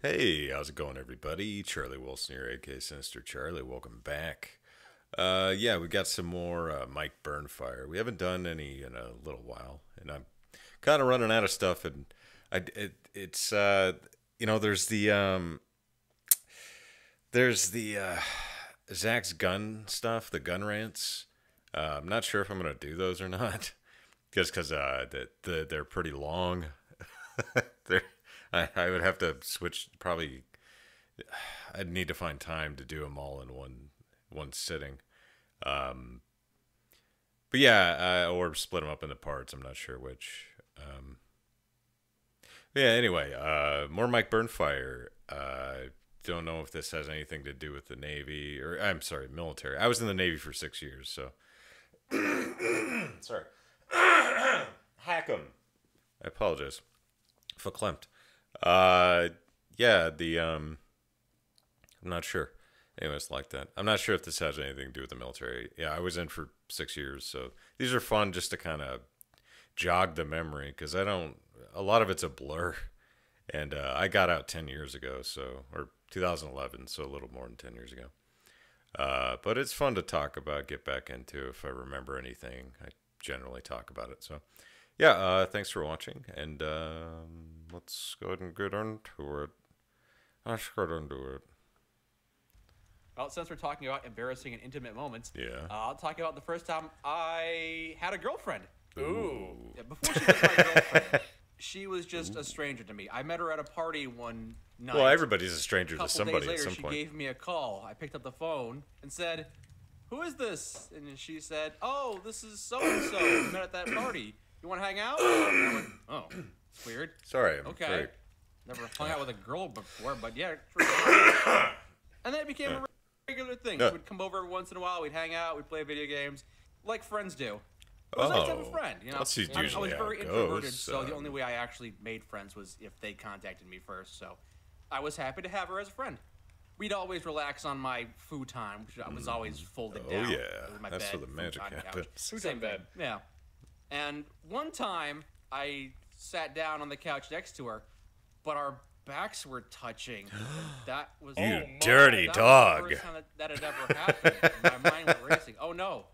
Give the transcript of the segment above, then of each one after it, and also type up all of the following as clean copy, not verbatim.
Hey, how's it going, everybody? Charlie Wilson here, aka Sinister Charlie. Welcome back. Yeah, we got some more Mike Burnfire. We haven't done any in a little while, and I'm kind of running out of stuff. And it's there's the Zach's gun stuff, the gun rants. I'm not sure if I'm gonna do those or not, just because they're pretty long. they're I would have to switch. Probably, I'd need to find time to do them all in one sitting. But yeah, or split them up into parts. I'm not sure which. Yeah. Anyway, more Mike Burnfire. Don't know if this has anything to do with the Navy or I'm sorry, military. I was in the Navy for 6 years, so sorry. Hack 'em. I apologize. Verklempt. Yeah, I'm not sure. Anyways, like that. I'm not sure if this has anything to do with the military. Yeah, I was in for 6 years, so these are fun just to kind of jog the memory because a lot of it's a blur. And I got out 10 years ago, or 2011, so a little more than 10 years ago. But it's fun to talk about, get back into if I remember anything. I generally talk about it, so. Yeah, thanks for watching, and let's go ahead and get into it. Let's get into it. Well, since we're talking about embarrassing and intimate moments, Yeah. I'll talk about the first time I had a girlfriend. Ooh. Yeah, before she was my girlfriend, she was just a stranger to me. I met her at a party one night. Well, everybody's a stranger A to couple somebody days later, at some she point. gave me a call. I picked up the phone and said, "Who is this?" And she said, "Oh, this is so-and-so. We met at that party. You want to hang out?" And I went, "Oh, it's weird." Sorry, I'm Okay. very... Never hung out with a girl before, but yeah. Sure. And then it became a regular thing. She would come over every once in a while. We'd hang out. We'd play video games, like friends do. It was nice to have a friend. You know, That's I usually was how very it introverted, goes, so the only way I actually made friends was if they contacted me first. So I was happy to have her as a friend. We'd always relax on my futon, which was always folded down. Oh, yeah. It was my That's bed, where the magic futon couch. happens. Same bed. Yeah. And one time, I sat down on the couch next to her, but our backs were touching. That was You dirty dog. Was the first time that had ever happened. My mind was racing. Oh no,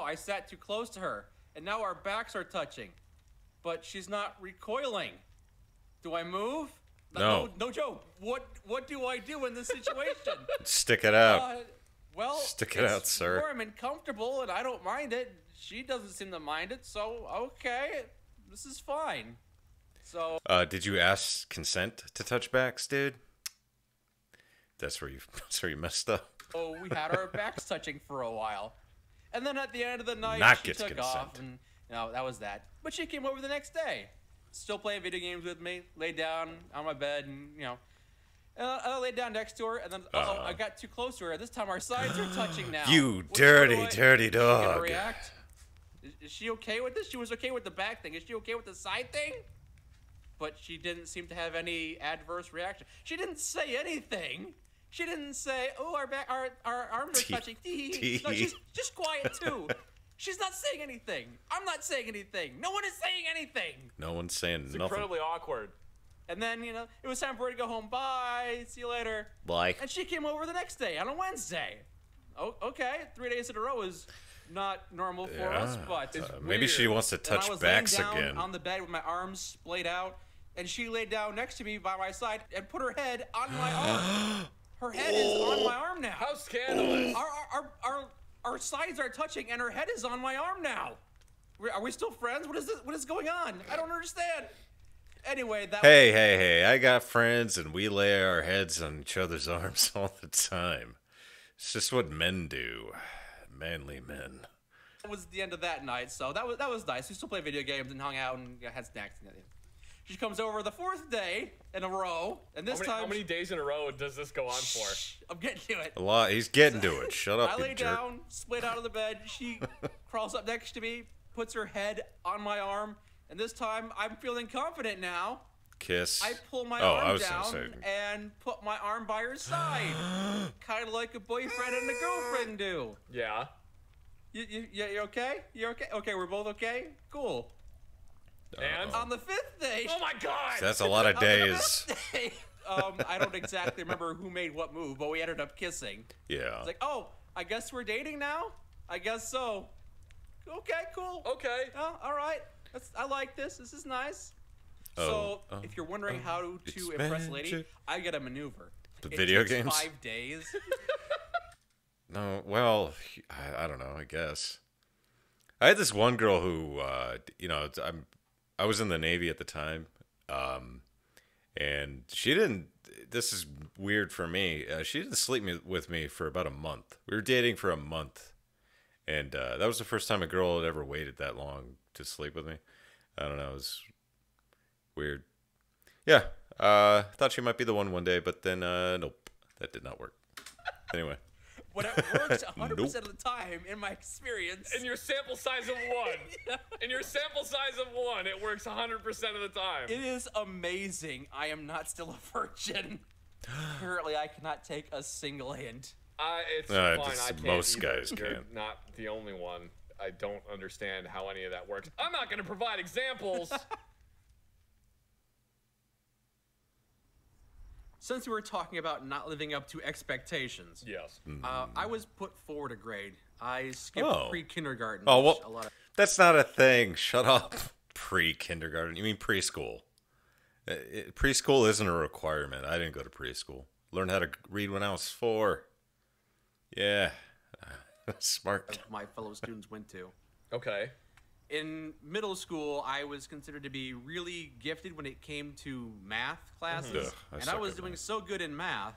I sat too close to her, and now our backs are touching, but she's not recoiling. Do I move? No. No joke. What do I do in this situation? Stick it out. Well, Stick it out, sir. Warm and comfortable, and I don't mind it. She doesn't seem to mind it, so okay, this is fine. So, Did you ask consent to touch backs, dude? That's where you messed up. oh, we had our backs touching for a while, and then at the end of the night, Not she gets took consent. off, and that was that. But she came over the next day, still playing video games with me, laid down on my bed, and and I laid down next to her, and then I got too close to her. This time our sides are touching now. You What dirty, do I- dirty Is she gonna dog. react? Is she okay with this? She was okay with the back thing. Is she okay with the side thing? But she didn't seem to have any adverse reaction. She didn't say anything. She didn't say, "Oh, our arms are touching." No, she's just quiet too. She's not saying anything. I'm not saying anything. No one is saying anything. No one's saying It's nothing. incredibly awkward. And then it was time for her to go home. Bye. See you later. Bye. And she came over the next day on a Wednesday. Oh, okay. 3 days in a row is not normal for us, but it's Maybe weird. she wants to And touch I was backs laying down again. on the bed with my arms splayed out, and she laid down next to me by my side and put her head on my arm. Her head is on my arm now. How scandalous! Our sides are touching, and her head is on my arm now. Are we still friends? What is this? What is going on? I don't understand. Anyway, that. Hey, I got friends, and we lay our heads on each other's arms all the time. It's just what men do. Manly men. Was the end of that night, so that was nice. We still played video games and hung out and had snacks. She comes over the fourth day in a row, and this time How many days in a row does this go on for? I'm getting to it. A lot. He's getting to it. Shut up, I you lay jerk. down, split out of the bed. She crawls up next to me, puts her head on my arm, and this time I'm feeling confident now. Kiss. I pull my I arm was gonna down say. and put my arm by her side, kind of like a boyfriend and a girlfriend do. Yeah. You okay? You okay? Okay, we're both okay? Cool. And On the fifth day... oh my god! That's a lot of on the days. fifth day, I don't exactly remember who made what move, but we ended up kissing. Yeah. It's like, oh, I guess we're dating now? I guess so. Okay, cool. Okay. Oh, all right. I like this. This is nice. So, if you're wondering how to impress a lady, magic. I get a maneuver. The It video takes games? 5 days. No, well, I don't know. I guess I had this one girl who, I was in the Navy at the time, and she didn't. This is weird for me. She didn't sleep with me for about a month. We were dating for a month, and that was the first time a girl had ever waited that long to sleep with me. I don't know. It was weird. Yeah, thought she might be the one day, but then nope, that did not work. Anyway. But it works 100% of the time, in my experience. In your sample size of 1. In your sample size of 1, it works 100% of the time. It is amazing. I am not still a virgin. Apparently, I cannot take a single hint. It's fine. Just I can't most either. guys You're can't. not the only one. I don't understand how any of that works. I'm not going to provide examples. Since we were talking about not living up to expectations, Yes. I was put forward a grade. I skipped Oh. pre-kindergarten. Oh, which well, a lot of that's not a thing. Shut up. Pre-kindergarten. You mean preschool. Preschool isn't a requirement. I didn't go to preschool. Learned how to read when I was 4. Yeah. Smart. my fellow students went to. Okay. In middle school, I was considered to be really gifted when it came to math classes. Ugh, I and suck I was at doing math. so good in math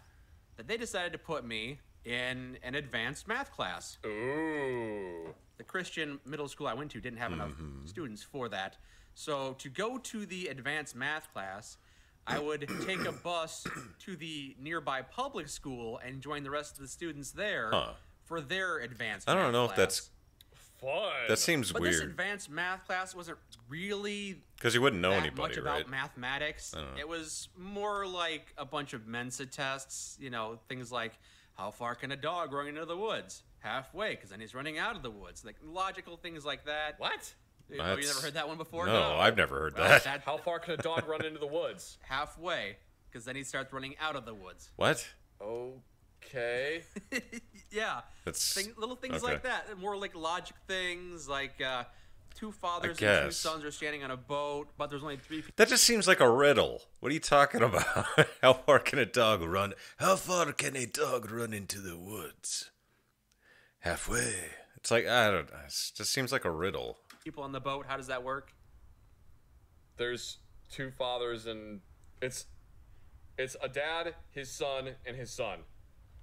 that they decided to put me in an advanced math class. Ooh. The Christian middle school I went to didn't have enough students for that. So to go to the advanced math class, I would take a bus to the nearby public school and join the rest of the students there Huh. for their advanced I math don't know if class. that's... Fun. That seems But this weird. advanced math class wasn't really Because you wouldn't know that anybody, much about right? mathematics. don't know. It was more like a bunch of Mensa tests, things like how far can a dog run into the woods? Halfway, because then he's running out of the woods. Like logical things like that. What? Oh, you That's- never heard that one before? No, I've never heard Well, that. that How far can a dog run into the woods? halfway, because then he starts running out of the woods. What? Okay. Yeah, That's... little things okay. like that. More like logic things, like two fathers and two guess. sons are standing on a boat, but there's only 3 people. That just seems like a riddle. What are you talking about? How far can a dog run? How far can a dog run into the woods? Halfway. It's like, I don't know. It just seems like a riddle. People on the boat. How does that work? There's 2 fathers and it's a dad, his son, and his son.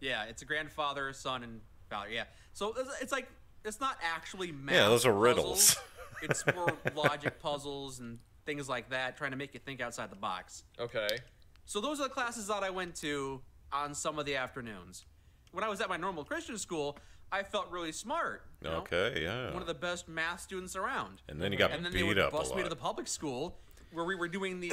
Yeah, it's a grandfather, son, and father. Yeah, so it's like it's not actually math. Yeah, those are puzzles. riddles. It's more logic puzzles and things like that, trying to make you think outside the box. Okay. So those are the classes that I went to on some of the afternoons. When I was at my normal Christian school, I felt really smart. you know? Okay, yeah. One of the best math students around. And then you got And then they beat would up a bus me to lot. the public school where we were doing these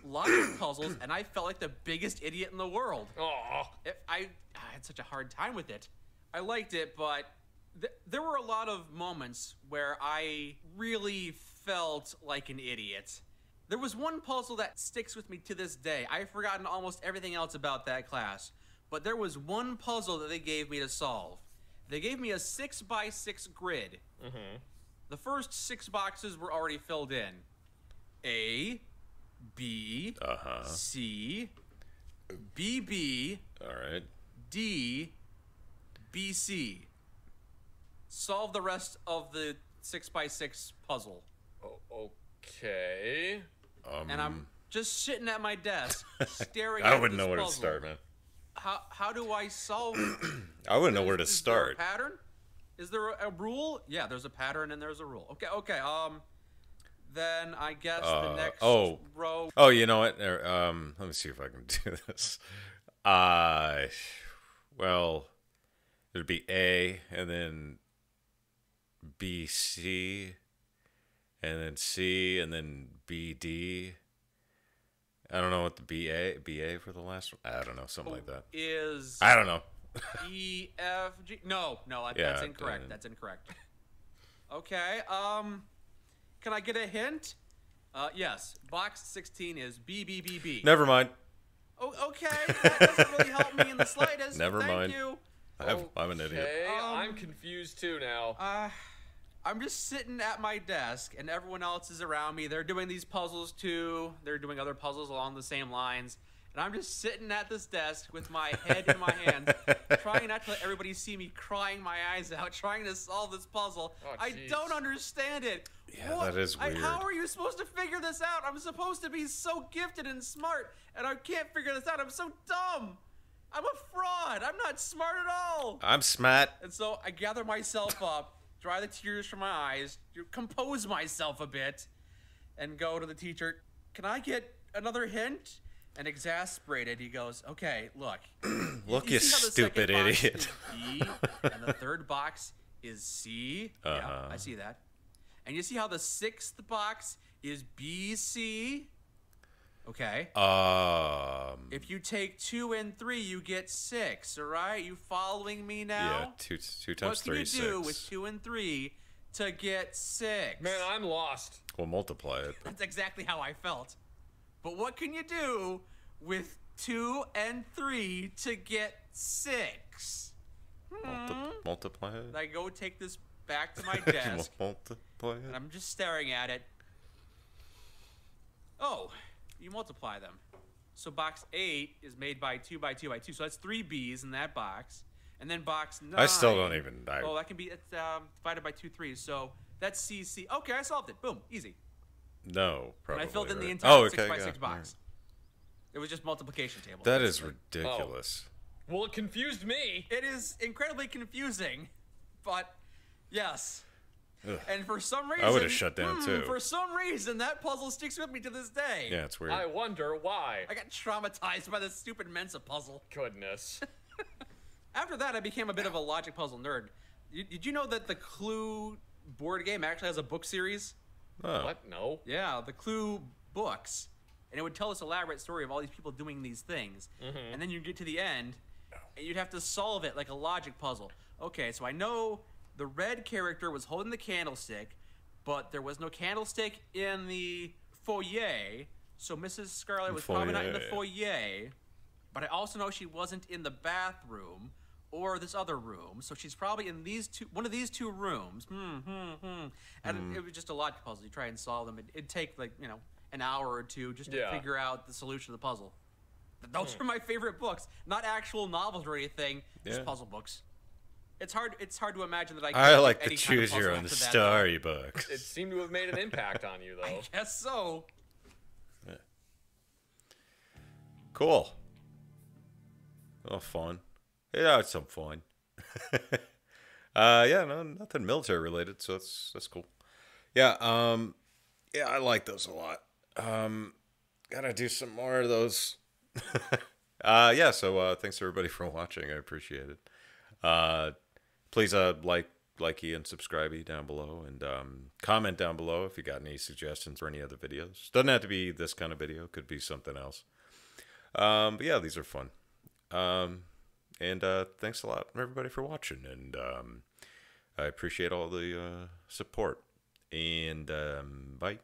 logic puzzles, and I felt like the biggest idiot in the world. Oh. I had such a hard time with it. I liked it, but there were a lot of moments where I really felt like an idiot. There was one puzzle that sticks with me to this day. I've forgotten almost everything else about that class, but there was one puzzle that they gave me to solve. They gave me a 6x6 grid. Mm-hmm. The first 6 boxes were already filled in. A, B, Uh-huh. C, BB, All right. D, BC. Solve the rest of the 6x6 puzzle. Okay. And I'm just sitting at my desk, staring I at wouldn't this know where to puzzle. start, man. How do I solve it? I wouldn't know where to Is start. there a pattern? Is there a rule? Yeah, there's a pattern and there's a rule. Okay. Then I guess the next row. Oh, you know what? Let me see if I can do this. Well, it'd be A, and then B, C, and then C, and then B, D. I don't know what the BA for the last one. I don't know, something like that. Is I don't know. E, F, G? No, Yeah, that's incorrect. then- That's incorrect. Okay. Can I get a hint? Yes. Box 16 is B, B, B, B. Never mind. Oh, okay, that doesn't really help me in the slightest. Never Thank mind. you. I'm an idiot. Okay, I'm confused too now. I'm just sitting at my desk, and everyone else is around me. They're doing these puzzles too. They're doing other puzzles along the same lines. And I'm just sitting at this desk with my head in my hands, trying not to let everybody see me crying my eyes out, trying to solve this puzzle. Oh, I jeez. don't understand it. Yeah, that is weird. How are you supposed to figure this out? I'm supposed to be so gifted and smart, and I can't figure this out. I'm so dumb. I'm a fraud. I'm not smart at all. I'm smart. And so I gather myself up, dry the tears from my eyes, compose myself a bit, and go to the teacher. Can I get another hint? And exasperated, he goes, okay, look. Look, you see how the stupid second box idiot. is B, and the third box is C? Yeah, I see that. And you see how the sixth box is BC? Okay. If you take 2 and 3, you get 6, all right? You following me now? Yeah, two times 3 is 6. What can you do with 2 and 3 to get 6? Man, I'm lost. We'll multiply it. That's exactly how I felt. But what can you do with 2 and 3 to get 6? Multiply it. I go take this back to my desk, Multiply it. and I'm just staring at it. Oh, you multiply them. So box 8 is made by 2 by 2 by 2. So that's 3 B's in that box. And then box 9. I still don't even. Oh, that can be divided by 2 3's. So that's CC. Okay, I solved it. Boom, easy. No, probably. And I filled in the right. entire 6 by 6 box. It was just multiplication table. That is ridiculous. Well, it confused me. It is incredibly confusing, but yes. Ugh. And for some reason, I would have shut down too. For some reason, that puzzle sticks with me to this day. Yeah, it's weird. I wonder why. I got traumatized by this stupid Mensa puzzle. Goodness. After that, I became a bit of a logic puzzle nerd. Did you know that the Clue board game actually has a book series? Oh. What? No. Yeah, the Clue books. And it would tell this elaborate story of all these people doing these things. And then you get to the end, and you'd have to solve it like a logic puzzle. Okay, so I know the red character was holding the candlestick, but there was no candlestick in the foyer, so Mrs. Scarlet was probably not in the foyer. But I also know she wasn't in the bathroom or this other room, so she's probably in one of these two rooms. And it was just a logic puzzle. You try and solve them. It'd take like an hour or two just to figure out the solution to the puzzle. Those are my favorite books, not actual novels or anything, just puzzle books. It's hard to imagine that I like any the kind of choose your puzzle own after that, story books. It seemed to have made an impact on you, though. I guess so. Yeah. Cool. Oh, fun. Yeah, it's some fun. Yeah, no, nothing military related, so that's cool. Yeah, yeah, I like those a lot. Gotta do some more of those. Yeah, so thanks everybody for watching. I appreciate it. Please like and subscribe down below, and comment down below if you got any suggestions for any other videos. Doesn't have to be this kind of video, could be something else. But yeah, these are fun. And thanks a lot everybody for watching, and I appreciate all the support, and bye.